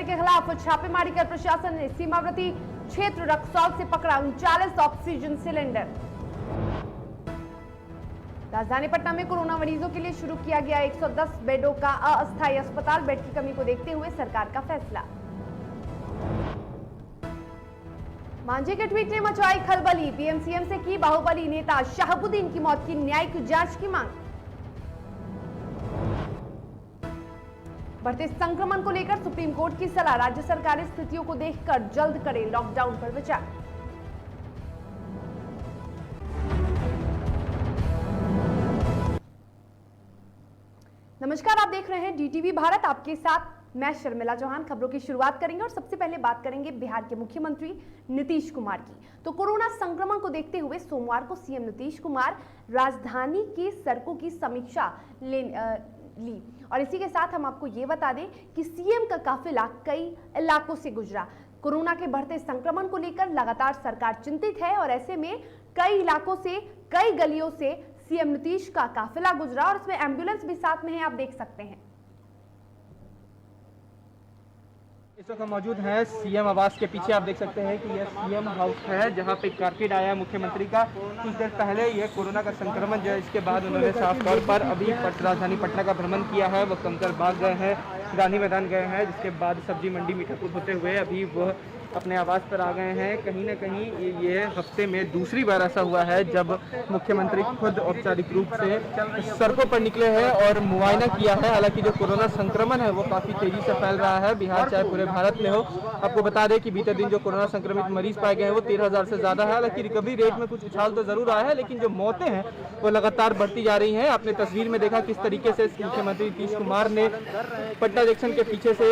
तस्करी के खिलाफ छापेमारी कर प्रशासन ने सीमावर्ती क्षेत्र रक्सौल से पकड़ा 39 ऑक्सीजन सिलेंडर। राजधानी पटना में कोरोना मरीजों के लिए शुरू किया गया 110 बेडों का अस्थायी अस्पताल। बेड की कमी को देखते हुए सरकार का फैसला। मांझी के ट्वीट ने मचाई खलबली। पीएमसीएम से की बाहुबली नेता शहाबुद्दीन की मौत की न्यायिक जांच की मांग। बढ़ते संक्रमण को लेकर सुप्रीम कोर्ट की सलाह। राज्य सरकारें स्थितियों को देखकर जल्द करें लॉकडाउन पर विचार। नमस्कार, आप देख रहे हैं डीटीवी भारत। आपके साथ मैं शर्मिला चौहान। खबरों की शुरुआत करेंगे और सबसे पहले बात करेंगे बिहार के मुख्यमंत्री नीतीश कुमार की। तो कोरोना संक्रमण को देखते हुए सोमवार को सीएम नीतीश कुमार राजधानी की सड़कों की समीक्षा ली और इसी के साथ हम आपको ये बता दें कि सीएम का काफिला कई इलाकों से गुजरा। कोरोना के बढ़ते संक्रमण को लेकर लगातार सरकार चिंतित है और ऐसे में कई इलाकों से, कई गलियों से सीएम नीतीश का काफिला गुजरा और इसमें एम्बुलेंस भी साथ में है, आप देख सकते हैं। इस वक्त हम मौजूद हैं सीएम आवास के पीछे। आप देख सकते हैं कि यह सीएम हाउस है जहां पे कारपेट आया है मुख्यमंत्री का। कुछ देर पहले ये कोरोना का संक्रमण जो है इसके बाद उन्होंने साफ तौर पर अभी राजधानी पटना का भ्रमण किया है। वो कंकर बाग गए हैं, गांधी मैदान गए हैं, जिसके बाद सब्जी मंडी मीठापुर होते हुए अभी वह अपने आवास पर आ गए हैं। कहीं ना कहीं ये हफ्ते में दूसरी बार ऐसा हुआ है जब मुख्यमंत्री खुद औपचारिक रूप से सड़कों पर निकले हैं और मुआयना किया है। हालांकि जो कोरोना संक्रमण है वो काफ़ी तेजी से फैल रहा है, बिहार चाहे पूरे भारत में हो। आपको बता दें कि बीते दिन जो कोरोना संक्रमित मरीज पाए गए हैं वो 13,000 से ज़्यादा है। हालांकि रिकवरी रेट में कुछ उछाल तो जरूर आया है, लेकिन जो मौतें हैं वो लगातार बढ़ती जा रही हैं। आपने तस्वीर में देखा किस तरीके से मुख्यमंत्री नीतीश कुमार ने पटना जंक्शन के पीछे से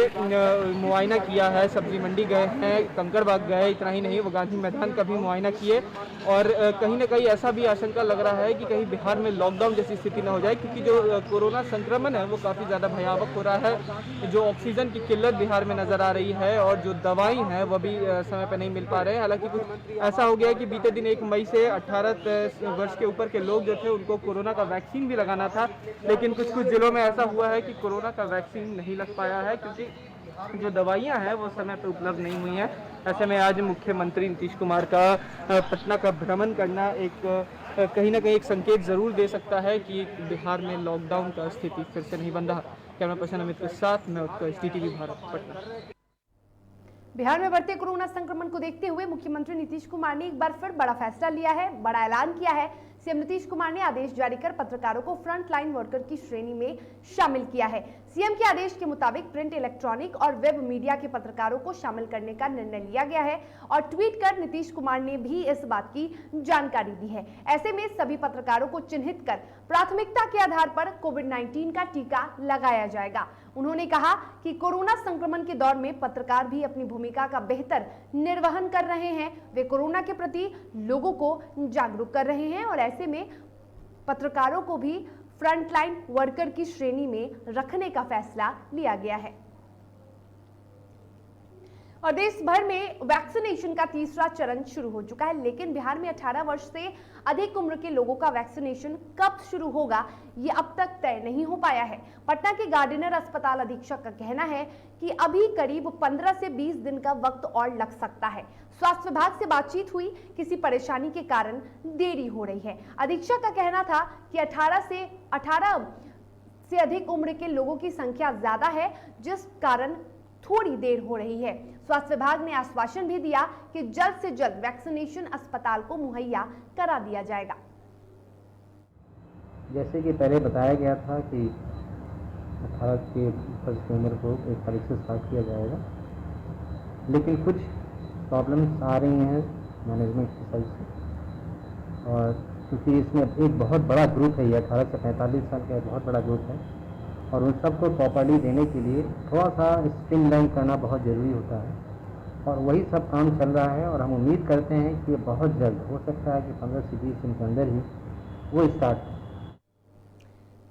मुआयना किया है, सब्जी मंडी गए हैं, कंकर बाग गए। इतना ही नहीं, वो गांधी मैदान का भी मुआयना किए और कहीं ना कहीं ऐसा भी आशंका लग रहा है कि कहीं बिहार में लॉकडाउन जैसी स्थिति न हो जाए, क्योंकि जो कोरोना संक्रमण है वो काफ़ी ज़्यादा भयावह हो रहा है। जो ऑक्सीजन की किल्लत बिहार में नज़र आ रही है और जो दवाई हैं वो भी समय पर नहीं मिल पा रहे हैं। हालांकि कुछ ऐसा हो गया है कि बीते दिन 1 मई से 18 वर्ष के ऊपर के लोग जो थे उनको कोरोना का वैक्सीन भी लगाना था, लेकिन कुछ जिलों में ऐसा हुआ है कि कोरोना का वैक्सीन नहीं लग पाया है क्योंकि जो दवाइयां हैं वो समय पर उपलब्ध नहीं हुई हैं। ऐसे में आज मुख्यमंत्री नीतीश कुमार का पटना का भ्रमण करना एक कहीं ना कहीं एक संकेत जरूर दे सकता है कि बिहार में लॉकडाउन का स्थिति फिर से नहीं बन रहा। कैमरा पर्सन अमित के साथ मैं उत्कर्ष, डीटीवी भारत, पटना। बिहार में बढ़ते कोरोना संक्रमण को देखते हुए मुख्यमंत्री नीतीश कुमार ने एक बार फिर बड़ा फैसला लिया है, बड़ा ऐलान किया है। सीएम नीतीश कुमार ने आदेश जारी कर पत्रकारों को फ्रंट लाइन वर्कर की श्रेणी में शामिल किया है। सीएम के आदेश के मुताबिक प्रिंट, इलेक्ट्रॉनिक और वेब मीडिया के पत्रकारों को शामिल करने का निर्णय लिया गया है और ट्वीट कर नीतीश कुमार ने भी इस बात की जानकारी दी है। ऐसे में सभी पत्रकारों को चिन्हित कर प्राथमिकता के आधार पर कोविड-19 का टीका लगाया जाएगा। उन्होंने कहा कि कोरोना संक्रमण के दौर में पत्रकार भी अपनी भूमिका का बेहतर निर्वहन कर रहे हैं। वे कोरोना के प्रति लोगों को जागरूक कर रहे हैं और ऐसे में पत्रकारों को भी फ्रंटलाइन वर्कर की श्रेणी में रखने का फैसला लिया गया है। और देश भर में वैक्सीनेशन का तीसरा चरण शुरू हो चुका है, लेकिन बिहार में 18 वर्ष से अधिक उम्र के लोगों का वैक्सीनेशन कब शुरू होगा ये अब तक तय नहीं हो पाया है। पटना के गार्डिनर अस्पताल अधीक्षक का कहना है कि अभी करीब 15 से 20 दिन का वक्त और लग सकता है। स्वास्थ्य विभाग से बातचीत हुई, किसी परेशानी के कारण देरी हो रही है। अधीक्षक का कहना था कि 18 से अधिक उम्र के लोगों की संख्या ज्यादा है, जिस कारण थोड़ी देर हो रही है। स्वास्थ्य विभाग ने आश्वासन भी दिया कि जल्द से जल्द वैक्सीनेशन अस्पताल को मुहैया करा दिया जाएगा। जैसे कि पहले बताया गया था कि 18 के ऊपर की उम्र को 1 तारीख से स्टार्ट किया जाएगा, लेकिन कुछ प्रॉब्लम्स आ रही हैं मैनेजमेंट की साइड से। और क्योंकि इसमें एक बहुत बड़ा ग्रुप है, ये 18 से 45 साल का बहुत बड़ा ग्रुप है और उन सबको प्रॉपर्टी देने के लिए थोड़ा सा स्ट्रीमलाइन करना बहुत ज़रूरी होता है और वही सब काम चल रहा है। और हम उम्मीद करते हैं कि बहुत जल्द हो सकता है कि 15 से 20 दिन के अंदर ही वो स्टार्ट।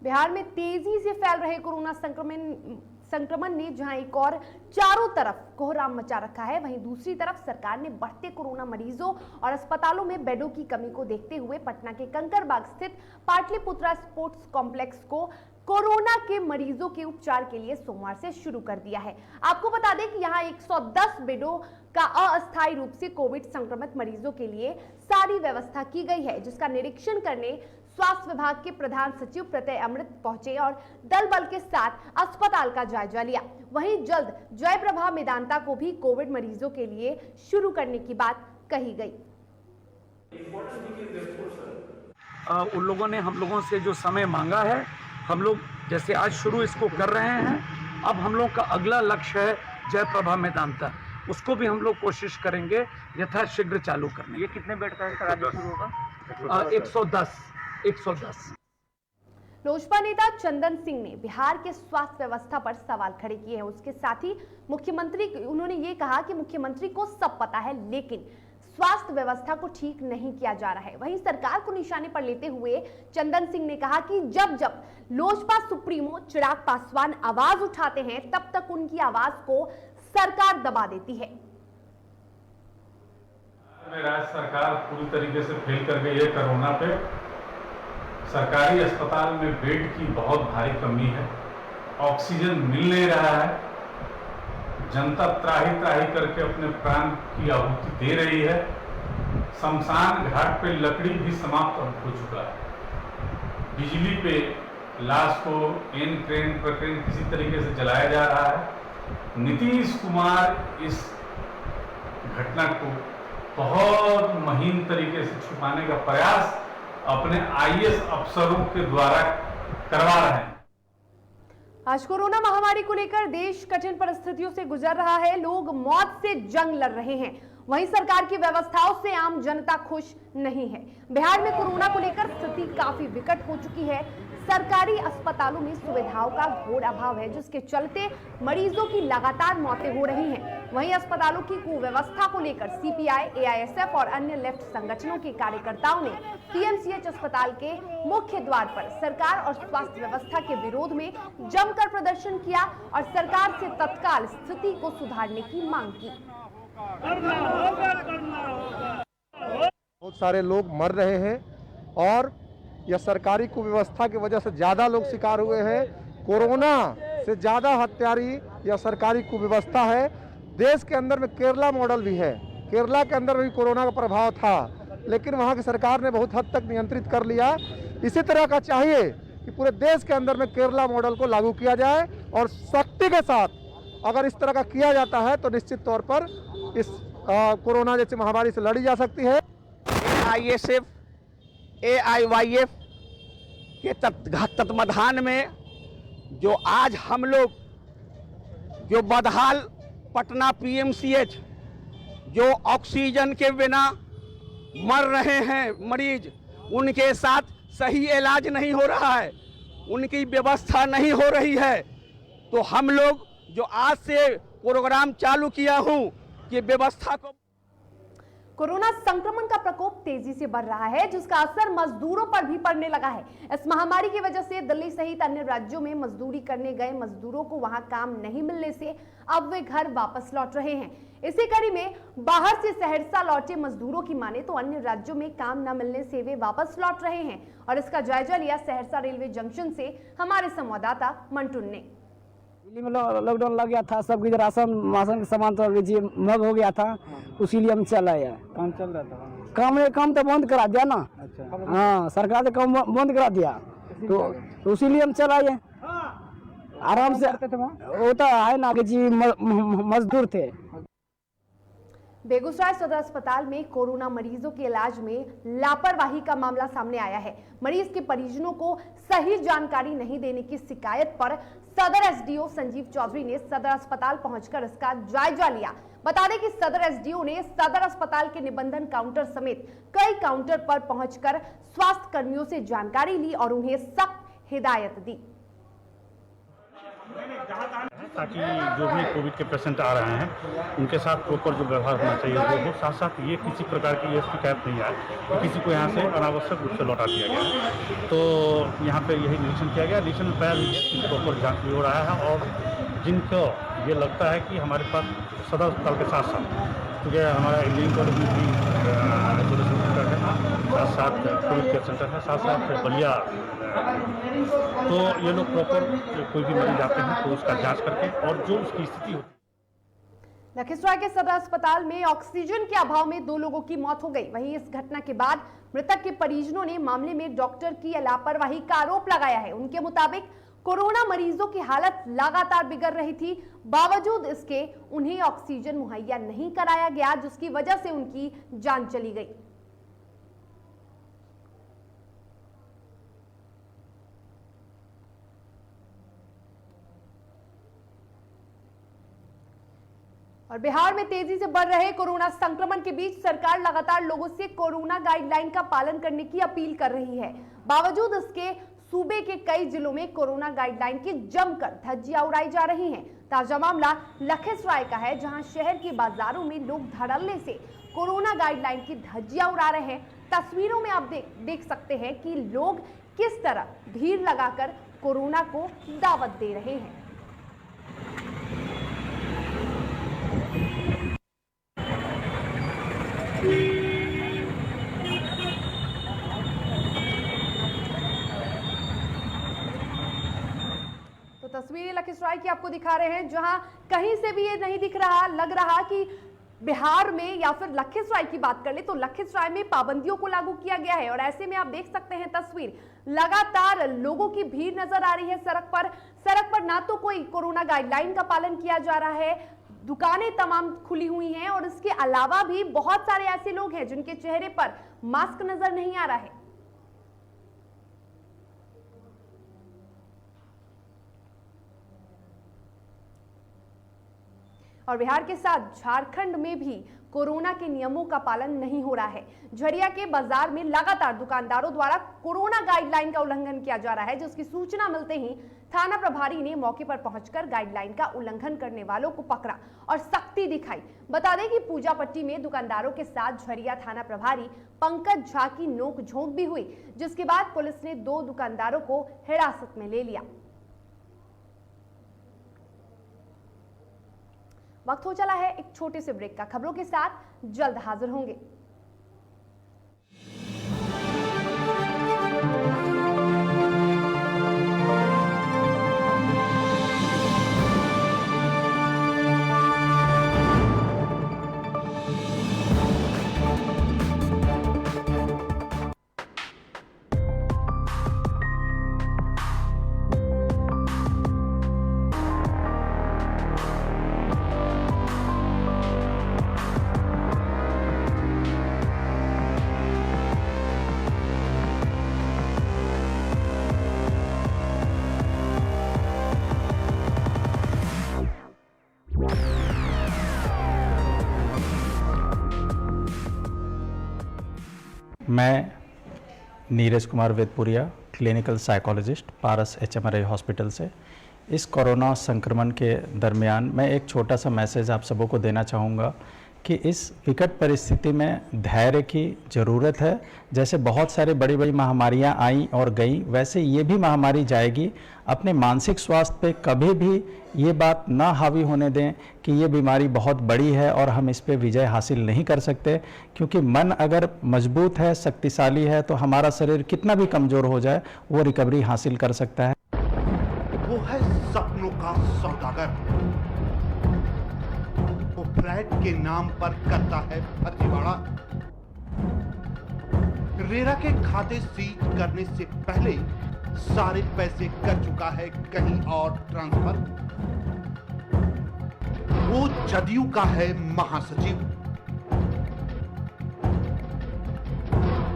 बिहार में तेजी से फैल रहे कोरोना संक्रमण ने जहां एक और चारों तरफ कोहराम मचा रखा है, वहीं दूसरी तरफ सरकार ने बढ़ते कोरोना मरीजों और अस्पतालों में बेडों की कमी को देखते हुए पटना के कंकरबाग स्थित पाटलिपुत्रा स्पोर्ट्स कॉम्प्लेक्स को कोरोना के मरीजों के उपचार के लिए सोमवार से शुरू कर दिया है। आपको बता दें कि यहां 110 बेडों का अस्थायी रूप से कोविड संक्रमित मरीजों के लिए सारी व्यवस्था की गई है, जिसका निरीक्षण करने स्वास्थ्य विभाग के प्रधान सचिव प्रत्यय अमृत पहुंचे और दल बल के साथ अस्पताल का जायजा लिया। वहीं जल्द जयप्रभा मेदांता को भी कोविड मरीजों के लिए शुरू करने की बात कही गई। उन लोगों ने हम लोगों से जो समय मांगा है, हम लोग जैसे आज शुरू इसको कर रहे हैं। अब हम लोग का अगला लक्ष्य है जयप्रभा मेदांता, उसको भी हम लोग कोशिश करेंगे यथाशीघ्र चालू करने। ये कितने बेड का है सर, आज शुरू होगा? 110। लोजपा नेता चंदन सिंह ने बिहार के स्वास्थ्य व्यवस्था पर सवाल खड़े किए हैं। उसके साथ ही उन्होंने ये कहा कि मुख्यमंत्री को सब पता है, लेकिन स्वास्थ्य व्यवस्था को ठीक नहीं किया जा रहा है। वहीं सरकार को निशाने पर लेते हुए चंदन सिंह ने कहा कि जब जब लोजपा सुप्रीमो चिराग पासवान आवाज उठाते हैं, तब तक उनकी आवाज को सरकार दबा देती है। राज्य सरकार पूरी तरीके से फेल कर गई है कोरोना पे। सरकारी अस्पताल में बेड की बहुत भारी कमी है, ऑक्सीजन मिल नहीं रहा है, जनता त्राही त्राही करके अपने प्राण की आहुति दे रही है। शमशान घाट पे लकड़ी भी समाप्त हो चुका है। बिजली पे लाश को एन क्रेन प्रक्रेन किसी तरीके से जलाया जा रहा है। नीतीश कुमार इस घटना को बहुत महीन तरीके से छुपाने का प्रयास अपने आईएएस अफसरों के द्वारा करवा रहे हैं। आज कोरोना महामारी को लेकर देश कठिन परिस्थितियों से गुजर रहा है। लोग मौत से जंग लड़ रहे हैं, वहीं सरकार की व्यवस्थाओं से आम जनता खुश नहीं है। बिहार में कोरोना को लेकर स्थिति काफी विकट हो चुकी है। सरकारी अस्पतालों में सुविधाओं का घोर अभाव है, जिसके चलते मरीजों की लगातार मौतें हो रही हैं। वहीं अस्पतालों की कुव्यवस्था को लेकर सीपीआई, एआईएसएफ और अन्य लेफ्ट संगठनों के कार्यकर्ताओं ने पीएमसीएच अस्पताल के मुख्य द्वार पर सरकार और स्वास्थ्य व्यवस्था के विरोध में जमकर प्रदर्शन किया और सरकार से तत्काल स्थिति को सुधारने की मांग की। बहुत सारे लोग मर रहे हैं और यह सरकारी कुव्यवस्था की वजह से ज़्यादा लोग शिकार हुए हैं। कोरोना से ज़्यादा हत्यारी यह सरकारी कुव्यवस्था है। देश के अंदर में केरला मॉडल भी है, केरला के अंदर भी कोरोना का प्रभाव था, लेकिन वहाँ की सरकार ने बहुत हद तक नियंत्रित कर लिया। इसी तरह का चाहिए कि पूरे देश के अंदर में केरला मॉडल को लागू किया जाए और सख्ती के साथ अगर इस तरह का किया जाता है तो निश्चित तौर पर इस कोरोना जैसी महामारी से लड़ी जा सकती है। आईएसएफ, एआईवाईएफ के तत्वाधान में जो आज हम लोग जो बदहाल पटना पीएमसीएच जो ऑक्सीजन के बिना मर रहे हैं मरीज, उनके साथ सही इलाज नहीं हो रहा है, उनकी व्यवस्था नहीं हो रही है, तो हम लोग जो आज से प्रोग्राम चालू किया हूँ कि व्यवस्था को। कोरोना संक्रमण का प्रकोप तेजी से बढ़ रहा है, जिसका असर मजदूरों पर भी पड़ने लगा है। इस महामारी की वजह से दिल्ली सहित अन्य राज्यों में मजदूरी करने गए मजदूरों को वहां काम नहीं मिलने से अब वे घर वापस लौट रहे हैं। इसी कड़ी में बाहर से सहरसा लौटे मजदूरों की माने तो अन्य राज्यों में काम न मिलने से वे वापस लौट रहे हैं और इसका जायजा लिया सहरसा रेलवे जंक्शन से हमारे संवाददाता मंटुन ने। दिल्ली में लॉकडाउन लग गया था, सब राशन के सामान तो मग हो गया था, उसीलिए हम चल आए। काम चल रहा था, काम तो बंद करा दिया ना। अच्छा। हाँ, सरकार ने काम बंद करा दिया तो उसीलिए हम चल आए आराम से। वो तो है ना कि जी मजदूर थे। बेगूसराय सदर अस्पताल में कोरोना मरीजों के इलाज में लापरवाही का मामला सामने आया है। मरीज के परिजनों को सही जानकारी नहीं देने की शिकायत पर सदर एसडीओ संजीव चौधरी ने सदर अस्पताल पहुंचकर इसका जायजा लिया। बता दें कि सदर एसडीओ ने सदर अस्पताल के निबंधन काउंटर समेत कई काउंटर पर पहुंचकर स्वास्थ्य कर्मियों से जानकारी ली और उन्हें सख्त हिदायत दी, ताकि जो भी कोविड के पेशेंट आ रहे हैं उनके साथ प्रॉपर जो व्यवहार होना चाहिए वो हो। साथ साथ ये किसी प्रकार की ये शिकायत नहीं आए कि किसी को यहाँ से अनावश्यक रूप से लौटा दिया गया। तो यहाँ पे यही निरीक्षण किया गया। निरीक्षण में पाया भी है कि प्रॉपर जाँच भी हो रहा है और जिनको ये लगता है कि हमारे पास सदर अस्पताल के साथ साथ क्योंकि हमारा इंजीनियरिंग कॉलेज में भी आइसोलेशन सेंटर है, साथ साथ कोविड केयर सेंटर है, साथ साथ बलिया। तो ये लोग प्रॉपर कोई भी मरीज आते हैं तो उसका जांच करके और जो उसकी स्थिति होती है। लखीसराय के सदर अस्पताल में ऑक्सीजन के अभाव में 2 लोगों की मौत हो गई। वहीं इस घटना के बाद मृतक के परिजनों ने मामले में डॉक्टर की लापरवाही का आरोप लगाया है। उनके मुताबिक कोरोना मरीजों की हालत लगातार बिगड़ रही थी, बावजूद इसके उन्हें ऑक्सीजन मुहैया नहीं कराया गया, जिसकी वजह से उनकी जान चली गई। और बिहार में तेजी से बढ़ रहे कोरोना संक्रमण के बीच सरकार लगातार लोगों से कोरोना गाइडलाइन का पालन करने की अपील कर रही है। बावजूद इसके सूबे के कई जिलों में कोरोना गाइडलाइन की जमकर धज्जियां उड़ाई जा रही हैं। ताजा मामला लखीसराय का है, जहां शहर के बाजारों में लोग धड़ल्ले से कोरोना गाइडलाइन की धज्जियां उड़ा रहे हैं। तस्वीरों में आप देख सकते हैं कि लोग किस तरह भीड़ लगाकर कोरोना को दावत दे रहे हैं। तो तस्वीरें लखीसराय की आपको दिखा रहे हैं, जहां कहीं से भी ये नहीं दिख रहा, लग रहा कि बिहार में या फिर लखीसराय की बात कर ले तो लखीसराय में पाबंदियों को लागू किया गया है। और ऐसे में आप देख सकते हैं तस्वीर, लगातार लोगों की भीड़ नजर आ रही है सड़क पर ना तो कोई कोरोना गाइडलाइन का पालन किया जा रहा है, दुकानें तमाम खुली हुई हैं और इसके अलावा भी बहुत सारे ऐसे लोग हैं जिनके चेहरे पर मास्क नजर नहीं आ रहा है। और बिहार के साथ झारखंड में भी कोरोना के नियमों का पालन नहीं हो रहा है। झरिया के बाजार में लगातार दुकानदारों द्वारा कोरोना गाइडलाइन का उल्लंघन किया जा रहा है, जिसकी सूचना मिलते ही थाना प्रभारी ने मौके पर पहुंचकर गाइडलाइन का उल्लंघन करने वालों को पकड़ा और सख्ती दिखाई। बता दें कि पूजा पट्टी में दुकानदारों के साथ झरिया थाना प्रभारी पंकज झा की नोकझोंक भी हुई, जिसके बाद पुलिस ने 2 दुकानदारों को हिरासत में ले लिया। वक्त हो चला है एक छोटे से ब्रेक का। खबरों के साथ जल्द हाजिर होंगे। मैं नीरज कुमार वेदपुरिया, क्लिनिकल साइकोलॉजिस्ट, पारस HMRI हॉस्पिटल से। इस कोरोना संक्रमण के दरमियान मैं एक छोटा सा मैसेज आप सबों को देना चाहूँगा कि इस विकट परिस्थिति में धैर्य की ज़रूरत है। जैसे बहुत सारे बड़ी बड़ी महामारियां आई और गई, वैसे ये भी महामारी जाएगी। अपने मानसिक स्वास्थ्य पे कभी भी ये बात ना हावी होने दें कि ये बीमारी बहुत बड़ी है और हम इस पे विजय हासिल नहीं कर सकते, क्योंकि मन अगर मजबूत है, शक्तिशाली है, तो हमारा शरीर कितना भी कमज़ोर हो जाए वो रिकवरी हासिल कर सकता है। वो है सपनों का सौदागर, वो फ्लैट के नाम पर करता है फर्जीवाड़ा। रेरा के खाते सीज करने से पहले सारे पैसे कर चुका है कहीं और ट्रांसफर। वो जदयू का है महासचिव,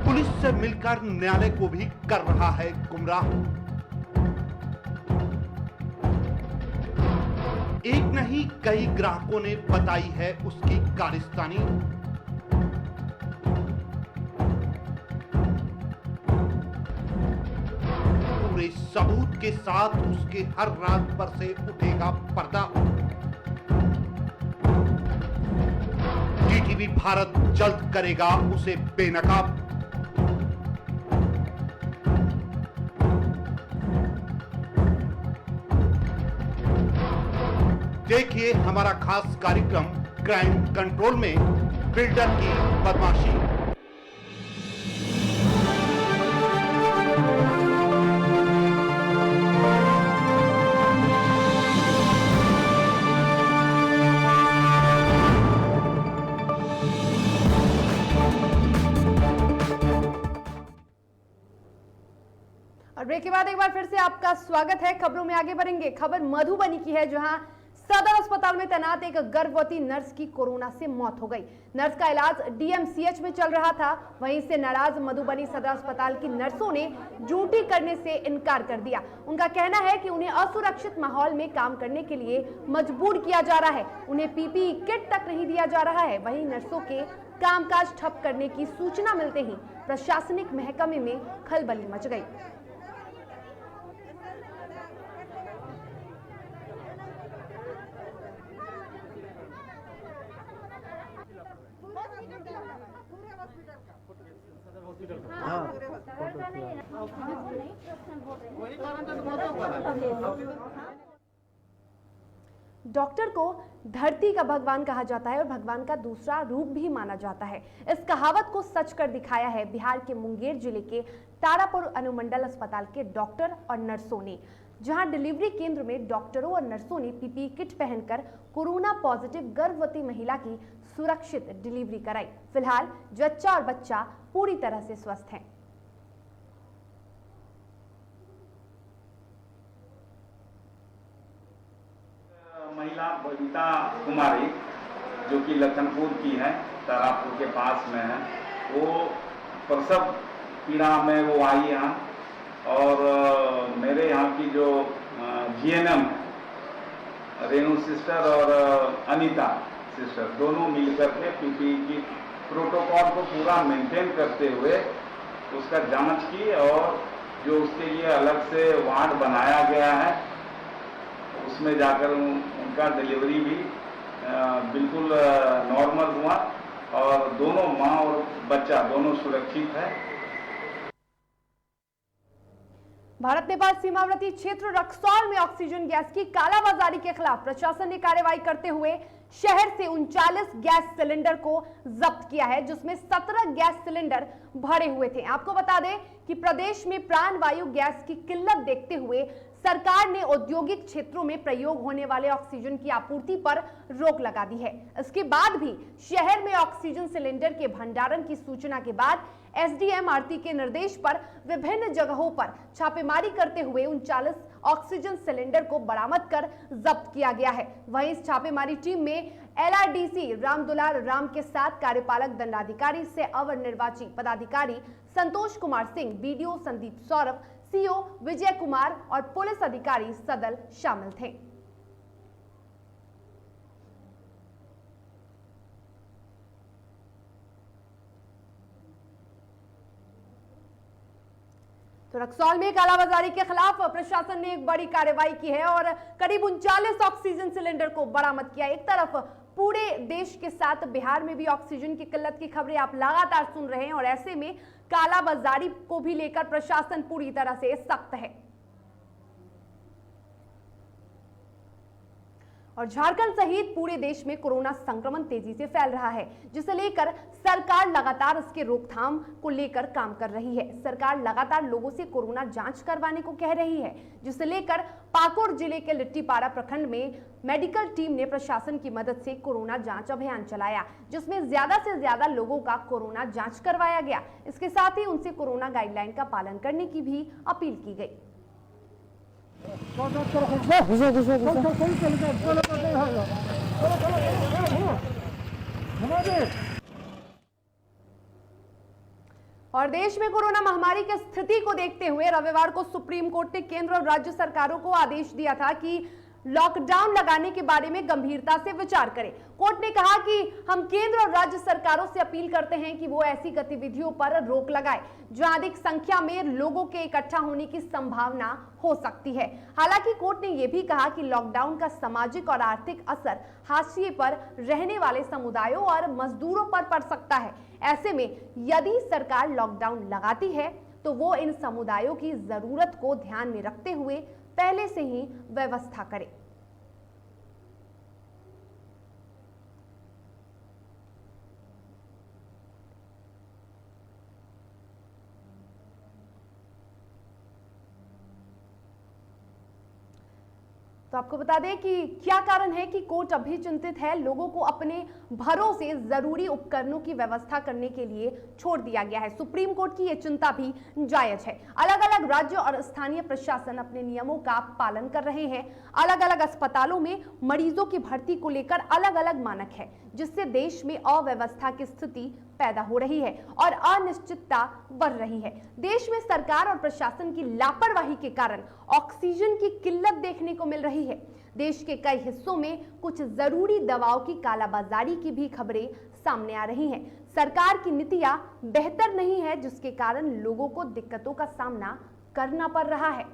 पुलिस से मिलकर न्यायालय को भी कर रहा है गुमराह। एक नहीं कई ग्राहकों ने बताई है उसकी कारस्तानी। पूरे सबूत के साथ उसके हर रात पर से उठेगा पर्दा। टीटीवी भारत जल्द करेगा उसे बेनकाब। देखिए हमारा खास कार्यक्रम क्राइम कंट्रोल में बिल्डर की बदमाशी। के बाद एक बार फिर से आपका स्वागत है। खबरों में आगे बढ़ेंगे। खबर मधुबनी की है, जहां सदर अस्पताल में तैनात एक गर्भवती नर्स की कोरोना से मौत हो गई। नर्स का इलाज डीएमसीएच में चल रहा था। वहीं से नाराज मधुबनी सदर अस्पताल की नर्सों ने ड्यूटी करने से इनकार कर दिया। उनका कहना है कि उन्हें असुरक्षित माहौल में काम करने के लिए मजबूर किया जा रहा है। उन्हें पीपीई किट तक नहीं दिया जा रहा है। वहीं नर्सों के कामकाज ठप करने की सूचना मिलते ही प्रशासनिक महकमे में खलबली मच गई। डॉक्टर को धरती का भगवान कहा जाता है और भगवान का दूसरा रूप भी माना जाता है। इस कहावत को सच कर दिखाया है बिहार के मुंगेर जिले के तारापुर अनुमंडल अस्पताल के डॉक्टर और नर्सों ने, जहां डिलीवरी केंद्र में डॉक्टरों और नर्सों ने पीपीई किट पहनकर कोरोना पॉजिटिव गर्भवती महिला की सुरक्षित डिलीवरी कराई। फिलहाल जच्चा और बच्चा पूरी तरह से स्वस्थ हैं। महिला बबीता कुमारी जो कि लखनपुर की है, तारापुर के पास में है, वो प्रसव पीड़ा में वो आई यहाँ और मेरे यहाँ की जो जीएनएम है, रेणु सिस्टर और अनीता सिस्टर, दोनों मिलकर के पीपीई की प्रोटोकॉल को पूरा मेंटेन करते हुए उसका जांच की और जो उसके लिए अलग से वार्ड बनाया गया है उसमें जाकर उनका डिलीवरी भी बिल्कुल नॉर्मल हुआ और दोनों माँ और बच्चा दोनों सुरक्षित है। भारत नेपाल सीमावर्ती क्षेत्र रक्सौल में ऑक्सीजन गैस की कालाबाजारी के खिलाफ प्रशासन ने कार्रवाई करते हुए शहर से 39 गैस सिलेंडर को जब्त किया है, जिसमें 17 गैस सिलेंडर भरे हुए थे। आपको बता दें कि प्रदेश में प्राण वायु गैस की किल्लत देखते हुए सरकार ने औद्योगिक क्षेत्रों में प्रयोग होने वाले ऑक्सीजन की आपूर्ति पर रोक लगा दी है। इसके बाद भी शहर में ऑक्सीजन सिलेंडर के भंडारण की सूचना के बाद एसडीएम आरती के निर्देश पर विभिन्न जगहों पर छापेमारी करते हुए 39 ऑक्सीजन सिलेंडर को बरामद कर जब्त किया गया है। वहीं इस छापेमारी टीम में एलआरडीसी रामदुलार राम के साथ कार्यपालक दंडाधिकारी से अवर निर्वाची पदाधिकारी संतोष कुमार सिंह, बीडीओ संदीप सौरभ, सीओ विजय कुमार और पुलिस अधिकारी सदल शामिल थे। तो रक्सौल में कालाबाजारी के खिलाफ प्रशासन ने एक बड़ी कार्रवाई की है और करीब 39 ऑक्सीजन सिलेंडर को बरामद किया। एक तरफ पूरे देश के साथ बिहार में भी ऑक्सीजन की किल्लत की खबरें आप लगातार सुन रहे हैं और ऐसे में कालाबाजारी को भी लेकर प्रशासन पूरी तरह से सख्त है। और झारखंड सहित पूरे देश में कोरोना संक्रमण तेजी से फैल रहा है, जिसे लेकर सरकार लगातार इसके रोकथाम को लेकर काम कर रही है। सरकार लगातार लोगों से कोरोना जांच करवाने को कह रही है, जिसे लेकर पाकुड़ जिले के लिट्टीपाड़ा प्रखंड में मेडिकल टीम ने प्रशासन की मदद से कोरोना जांच अभियान चलाया, जिसमें ज्यादा से ज्यादा लोगों का कोरोना जांच करवाया गया। इसके साथ ही उनसे कोरोना गाइडलाइन का पालन करने की भी अपील की गई। और देश में कोरोना महामारी की स्थिति को देखते हुए रविवार को सुप्रीम कोर्ट ने केंद्र और राज्य सरकारों को आदेश दिया था कि लॉकडाउन लगाने के बारे में गंभीरता से विचार करें। कोर्ट ने कहा कि हम केंद्र और राज्य सरकारों से अपील करते हैं कि वो ऐसी गतिविधियों पर रोक लगाए जहां अधिक संख्या में लोगों के इकट्ठा होने की संभावना हो सकती है। हालांकि कोर्ट ने यह भी कहा कि लॉकडाउन का सामाजिक और आर्थिक असर हाशिए पर रहने वाले समुदायों और मजदूरों पर पड़ सकता है। ऐसे में यदि सरकार लॉकडाउन लगाती है तो वो इन समुदायों की जरूरत को ध्यान में रखते हुए पहले से ही व्यवस्था करे। तो आपको बता दें कि क्या कारण है कि कोर्ट अभी चिंतित है। लोगों को अपने घरों से जरूरी उपकरणों की व्यवस्था करने के लिए छोड़ दिया गया है। सुप्रीम कोर्ट की यह चिंता भी जायज है। अलग अलग राज्यों और स्थानीय प्रशासन अपने नियमों का पालन कर रहे हैं। अलग अलग अस्पतालों में मरीजों की भर्ती को लेकर अलग अलग मानक है, जिससे देश में अव्यवस्था की स्थिति पैदा हो रही है और अनिश्चितता बढ़ रही है। देश में सरकार और प्रशासन की लापरवाही के कारण ऑक्सीजन की किल्लत देखने को मिल रही है। देश के कई हिस्सों में कुछ जरूरी दवाओं की कालाबाजारी की भी खबरें सामने आ रही हैं। सरकार की नीतियां बेहतर नहीं है, जिसके कारण लोगों को दिक्कतों का सामना करना पड़ रहा है।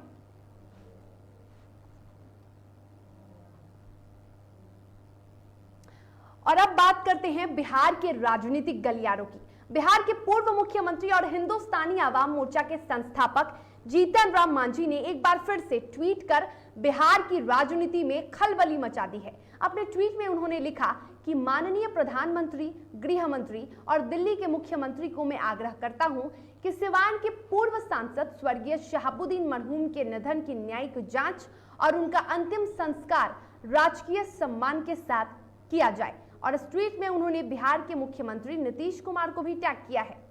और अब बात करते हैं बिहार के राजनीतिक गलियारों की। बिहार के पूर्व मुख्यमंत्री और हिंदुस्तानी आवाम मोर्चा के संस्थापक जीतन राम मांझी ने एक बार फिर से ट्वीट कर बिहार की राजनीति में खलबली मचा दी है। अपने ट्वीट में उन्होंने लिखा कि माननीय प्रधानमंत्री, गृह मंत्री और दिल्ली के मुख्यमंत्री को मैं आग्रह करता हूं कि सिवान के पूर्व सांसद स्वर्गीय शहाबुद्दीन मरहूम के निधन की न्यायिक जांच और उनका अंतिम संस्कार राजकीय सम्मान के साथ किया जाए। और इस ट्वीट में उन्होंने बिहार के मुख्यमंत्री नीतीश कुमार को भी टैग किया है।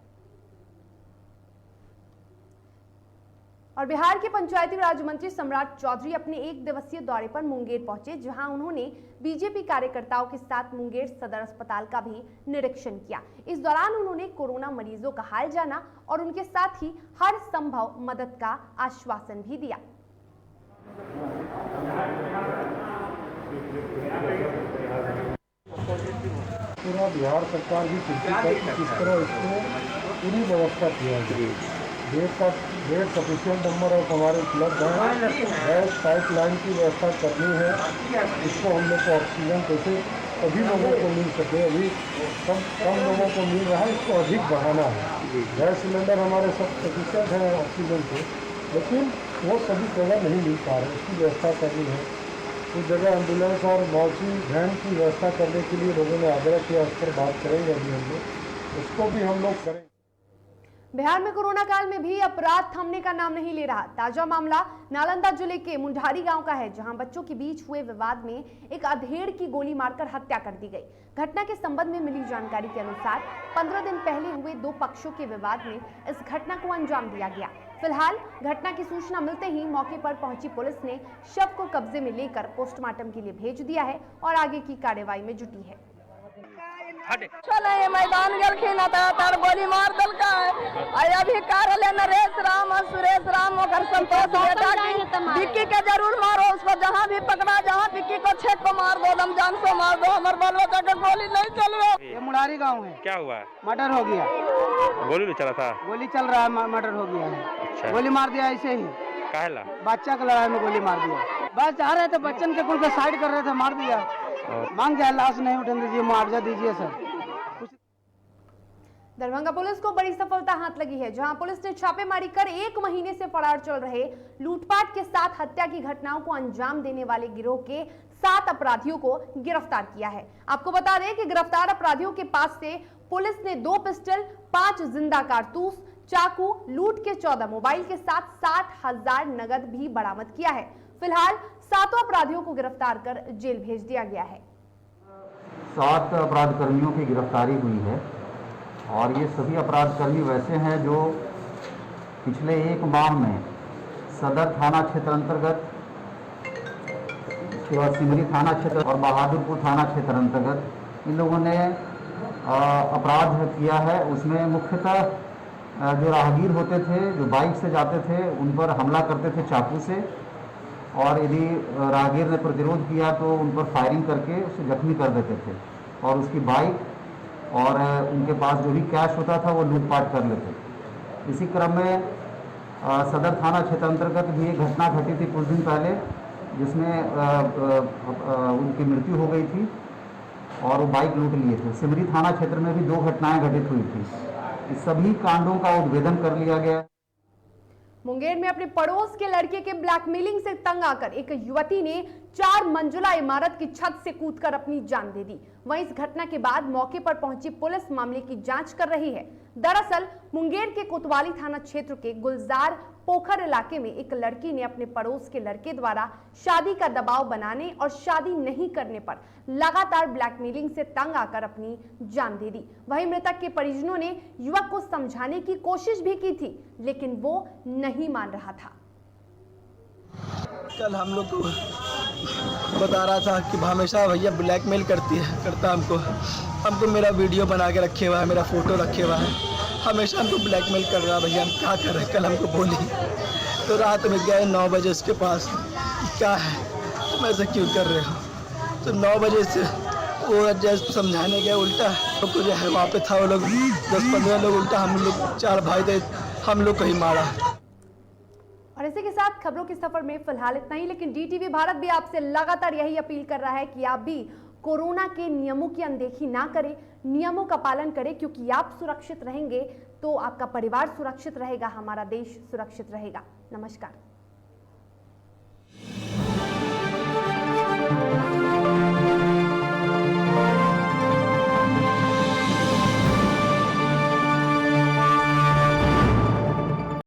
और बिहार के पंचायती राज मंत्री सम्राट चौधरी अपने एक दिवसीय दौरे पर मुंगेर पहुंचे, जहां उन्होंने बीजेपी कार्यकर्ताओं के साथ मुंगेर सदर अस्पताल का भी निरीक्षण किया। इस दौरान उन्होंने कोरोना मरीजों का हाल जाना और उनके साथ ही हर संभव मदद का आश्वासन भी दिया। पूरा बिहार सरकार भी चिंतित है कि किस तरह इसको पूरी व्यवस्था किया जाए। बेड सफिशिएंट नंबर ऑफ हमारे उपलब्ध है। गैस पाइपलाइन की व्यवस्था करनी है। इसको हम लोग को ऑक्सीजन कैसे सभी लोगों को मिल सके। अभी कम लोगों को मिल रहा है, इसको अधिक बढ़ाना है। गैस सिलेंडर हमारे सब सफिशिएंट है ऑक्सीजन से, लेकिन वो सभी जगह नहीं मिल पा रहे। इसकी व्यवस्था करनी है। कुछ जगह एम्बुलेंस और मौसी वैन की व्यवस्था करने के लिए लोगों ने आग्रह किया। उस पर बात करेंगे अभी हम लोग, उसको भी हम लोग करेंगे। बिहार में कोरोना काल में भी अपराध थमने का नाम नहीं ले रहा। ताजा मामला नालंदा जिले के मुंडारी गांव का है, जहां बच्चों के बीच हुए विवाद में एक अधेड़ की गोली मारकर हत्या कर दी गई। घटना के संबंध में मिली जानकारी के अनुसार 15 दिन पहले हुए दो पक्षों के विवाद में इस घटना को अंजाम दिया गया। फिलहाल घटना की सूचना मिलते ही मौके पर पहुंची पुलिस ने शव को कब्जे में लेकर पोस्टमार्टम के लिए भेज दिया है और आगे की कार्रवाई में जुटी है। चले मैदान गलखिन तार गोली मार दल का है। अभी कार्यालय नरेश राम और सुरेश राम और संतोष बेटा की विक्की के जरूर मारो। उसको जहाँ भी पकड़ा, जहाँ विक्की को छेक को मार दो, दम जान से मार दो। हमारे बाल बच्चा का गोली नहीं चले। ये मुंडारी गाँव है। क्या हुआ? मर्डर हो गया। गोली चला था? गोली चल रहा है, मर्डर हो गया है। अच्छा। गोली मार दिया ऐसे ही। काहेला? बच्चा के लड़ाई में गोली मार दिया। बस जा रहे थे, बच्चन के कुल के साइड कर रहे थे, मार दिया। मांग जाए लाश नहीं उठने दीजिए, मुआवजा दीजिए सर। दरभंगा पुलिस को बड़ी सफलता हाथ लगी है, जहां पुलिस ने छापेमारी कर 1 महीने से फरार चल रहे लूटपाट के साथ हत्या की घटनाओं को अंजाम देने वाले गिरोह के 7 अपराधियों को गिरफ्तार किया है। आपको बता दें कि गिरफ्तार अपराधियों के पास से पुलिस ने 2 पिस्टल, 5 जिंदा कारतूस, चाकू, लूट के 14 मोबाइल के साथ 60,000 नगद भी बरामद किया है। फिलहाल 7 अपराधियों को गिरफ्तार कर जेल भेज दिया गया है। 7 अपराध कर्मियों की गिरफ्तारी हुई है और ये सभी अपराधकर्मी वैसे हैं जो पिछले 1 माह में सदर थाना क्षेत्र अंतर्गत, उसके बाद सिमरी थाना क्षेत्र और बहादुरपुर थाना क्षेत्र अंतर्गत इन लोगों ने अपराध किया है। उसमें मुख्यतः जो राहगीर होते थे, जो बाइक से जाते थे, उन पर हमला करते थे चाकू से, और यदि राहगीर ने प्रतिरोध किया तो उन पर फायरिंग करके उसे जख्मी कर देते थे और उसकी बाइक और उनके पास जो भी कैश होता था वो लूटपाट कर लेते। इसी क्रम में सदर थाना क्षेत्र अंतर्गत भी एक घटना घटी थी कुछ दिन पहले, जिसमें उनकी मृत्यु हो गई थी और वो बाइक लूट लिए थे। सिमरी थाना क्षेत्र में भी 2 घटनाएं घटित हुई थी। इस सभी कांडों का उद्भेदन कर लिया गया। मुंगेर में अपने पड़ोस के लड़के के ब्लैकमेलिंग से तंग आकर एक युवती ने 4 मंजिला इमारत की छत से कूदकर अपनी जान दे दी। वहीं इस घटना के बाद मौके पर पहुंची पुलिस मामले की जांच कर रही है। दरअसल मुंगेर के कोतवाली थाना क्षेत्र के गुलजार पोखर इलाके में एक लड़की ने अपने पड़ोस के लड़के द्वारा शादी का दबाव बनाने और शादी नहीं करने पर लगातार ब्लैकमेलिंग से तंग आकर अपनी जान दे दी। वहीं मृतक के परिजनों ने युवक को समझाने की कोशिश भी की थी, लेकिन वो नहीं मान रहा था। कल हम लोग को बता रहा था कि हमेशा भैया ब्लैकमेल करता हमको मेरा वीडियो बना के रखे हुआ है, मेरा फोटो रखे हुआ है, हमेशा हमको ब्लैकमेल कर रहा है। भैया हम क्या कर रहे हैं, कल हमको बोली तो रात में गए 9 बजे उसके पास कि क्या है तुम ऐसा क्यों कर रहे हो, तो 9 बजे से वो जैसे समझाने गए उल्टा तो जो है वहाँ पे था वो लोग 10-15 लोग उल्टा हम लोग 4 भाई थे, हम लोग को ही मारा। और इसी के साथ खबरों के सफर में फिलहाल इतना ही, लेकिन डीटीवी भारत भी आपसे लगातार यही अपील कर रहा है कि आप भी कोरोना के नियमों की अनदेखी ना करें, नियमों का पालन करें, क्योंकि आप सुरक्षित रहेंगे तो आपका परिवार सुरक्षित रहेगा, हमारा देश सुरक्षित रहेगा। नमस्कार।